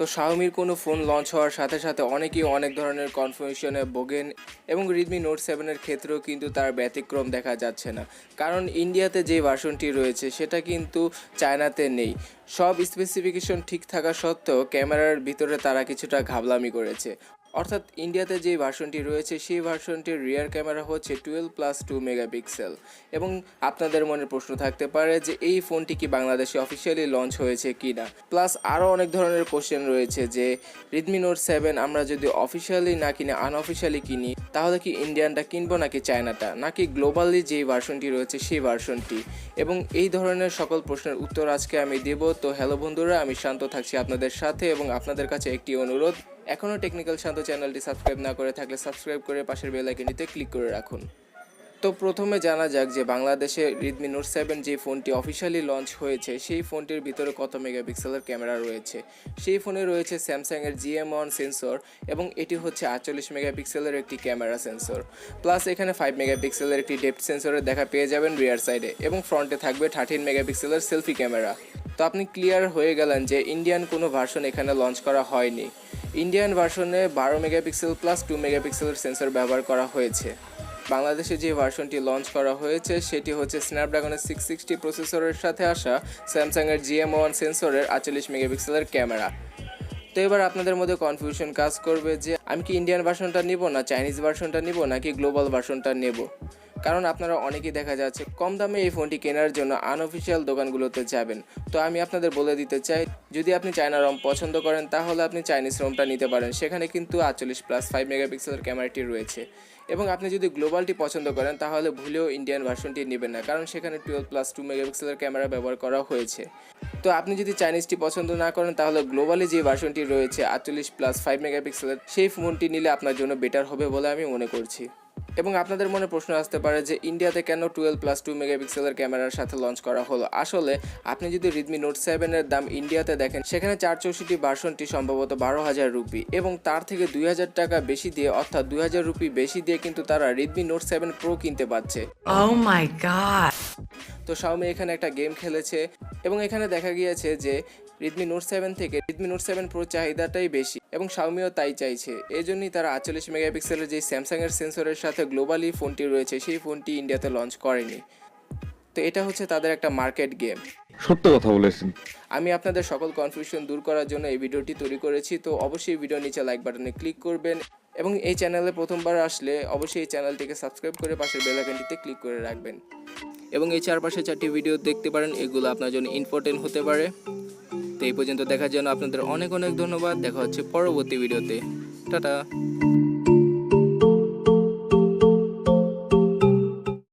তো Xiaomiর কোনো phone launch হওয়ার সাথে সাথে অনেকেই অনেক ধরনের কনফিউশনে ভোগেন এবং Redmi Note 7 এর ক্ষেত্রেও কিন্তু তার ব্যতিক্রম দেখা যাচ্ছে না, কারণ ইন্ডিয়াতে যে ভার্সনটি রয়েছে সেটা কিন্তু চায়নাতে নেই। সব স্পেসিফিকেশন ঠিক থাকা সত্ত্বেও ক্যামেরার ভিতরে তারা কিছুটা ঘাবলামি করেছে। অর্থাৎ ইন্ডিয়াতে যে ভার্সনটি রয়েছে সেই ভার্সনটির রিয়ার ক্যামেরা হচ্ছে 12+2 মেগাপিক্সেল। এবং আপনাদের মনে প্রশ্ন থাকতে পারে যে এই ফোনটি কি বাংলাদেশে অফিসিয়ালি লঞ্চ হয়েছে কি না। প্লাস আরও অনেক ধরনের কোশ্চেন রয়েছে যে Redmi Note 7 আমরা যদি অফিসিয়ালি না কিনে আনঅফিসিয়ালি কিনি তাহলে কি ইন্ডিয়ানটা কিনবো নাকি চায়নাটা, নাকি গ্লোবালি যেই ভার্সনটি রয়েছে সেই ভার্সনটি। এবং এই ধরনের সকল প্রশ্নের উত্তর আজকে আমি দেব। তো হ্যালো বন্ধুরা, আমি শান্ত থাকছি আপনাদের সাথে এবং আপনাদের কাছে একটি অনুরোধ, এখনও টেকনিক্যাল শান্ত চ্যানেলটি সাবস্ক্রাইব না করে থাকলে সাবস্ক্রাইব করে পাশের বেল আইকনটিতে ক্লিক করে রাখুন। তো প্রথমে জানা যাক যে বাংলাদেশে Redmi Note 7 যে ফোনটি অফিসিয়ালি লঞ্চ হয়েছে সেই ফোনটির ভিতরে কত মেগাপিক্সেলের ক্যামেরা রয়েছে। সেই ফোনে রয়েছে স্যামসাংয়ের GM1 সেন্সর এবং এটি হচ্ছে 48 মেগাপিক্সেলের একটি ক্যামেরা সেন্সর। প্লাস এখানে 5 মেগাপিক্সেলের একটি ডেপথ সেন্সরের দেখা পেয়ে যাবেন রিয়ার সাইডে এবং ফ্রন্টে থাকবে 13 মেগাপিক্সেলের সেলফি ক্যামেরা। তো আপনি ক্লিয়ার হয়ে গেলেন যে ইন্ডিয়ান কোনো ভার্সন এখানে লঞ্চ করা হয়নি। ইন্ডিয়ান ভার্সনে 12 মেগাপিক্সেল প্লাস 2 মেগাপিক্সেলের সেন্সর ব্যবহার করা হয়েছে। বাংলাদেশে যে ভার্সনটি লঞ্চ করা হয়েছে সেটি হচ্ছে স্ন্যাপড্রাগনের 660 প্রসেসরের সাথে আসা স্যামসাংয়ের GM1 সেন্সরের 48 মেগাপিক্সেলের ক্যামেরা। তো এবার আপনাদের মধ্যে কনফিউশন কাজ করবে যে আমি কি ইন্ডিয়ান ভার্সনটা নিব না চাইনিজ ভার্সনটা নিব নাকি গ্লোবাল ভার্সনটা নেব। কারণ আপনারা অনেকেই দেখা যাচ্ছে কম দামে এই ফোনটি কেনার জন্য আনঅফিসিয়াল দোকানগুলোতে যাবেন। তো আমি আপনাদের বলে দিতে চাই, যদি আপনি চায়না রম পছন্দ করেন তাহলে আপনি চাইনিজ রমটা নিতে পারেন, সেখানে কিন্তু 48+5 মেগাপিক্সেলের ক্যামেরাটি রয়েছে। এবং আপনি যদি গ্লোবালটি পছন্দ করেন তাহলে ভুলেও ইন্ডিয়ান ভার্সনটি নেবেন না, কারণ সেখানে 12+2 মেগাপিক্সেলের ক্যামেরা ব্যবহার করা হয়েছে। তো আপনি যদি চাইনিজটি পছন্দ না করেন তাহলে গ্লোবালি যে ভার্সনটি রয়েছে 48+5 মেগাপিক্সেলের সেই ফোনটি নিলে আপনার জন্য বেটার হবে বলে আমি মনে করছি। এবং আপনাদের মনে প্রশ্ন আসতে পারে যে ইন্ডিয়াতে কেন 12+2 মেগাপিক্সেলের ক্যামেরার সাথে লঞ্চ করা হলো। আসলে আপনি যদি Redmi Note 7 এর দাম ইন্ডিয়াতে দেখেন সেখানে 464 ভার্সনটি সম্ভবত 12,000 রুপি এবং তার থেকে 2,000 টাকা বেশি দিয়ে অর্থাৎ 2,000 রুপি বেশি দিয়ে কিন্তু তারা Redmi Note 7 Pro কিনতে পারছে। Oh my god! তো Xiaomi এখানে একটা গেম খেলেছে এবং এখানে দেখা গিয়েছে যে Redmi Note 7 থেকে Redmi Note 7 Pro চাহিদাটাই বেশি এবং Xiaomiও তাই চাইছে। এই জন্যই তারা 48 মেগাপিক্সেলের যে স্যামসাংয়ের সেন্সরের সাথে গ্লোবালি ফোনটি রয়েছে সেই ফোনটি ইন্ডিয়াতে লঞ্চ করেনি। তো এটা হচ্ছে তাদের একটা মার্কেট গেম। সত্য কথা বলেছেন। আমি আপনাদের সকল কনফিউশন দূর করার জন্য এই ভিডিওটি তৈরি করেছি। তো অবশ্যই ভিডিও নিচে লাইক বাটনে ক্লিক করবেন এবং এই চ্যানেলে প্রথমবার আসলে অবশ্যই এই চ্যানেলটিকে সাবস্ক্রাইব করে পাশের বেল আইকনটিতে ক্লিক করে রাখবেন এবং এই চারপাশে 4টি ভিডিও দেখতে পারেন, এগুলো আপনার জন্য ইম্পর্টেন্ট হতে পারে। তো এই পর্যন্ত দেখার জন্য আপনাদের অনেক অনেক ধন্যবাদ। দেখা হচ্ছে পরবর্তী ভিডিওতে। টাটা।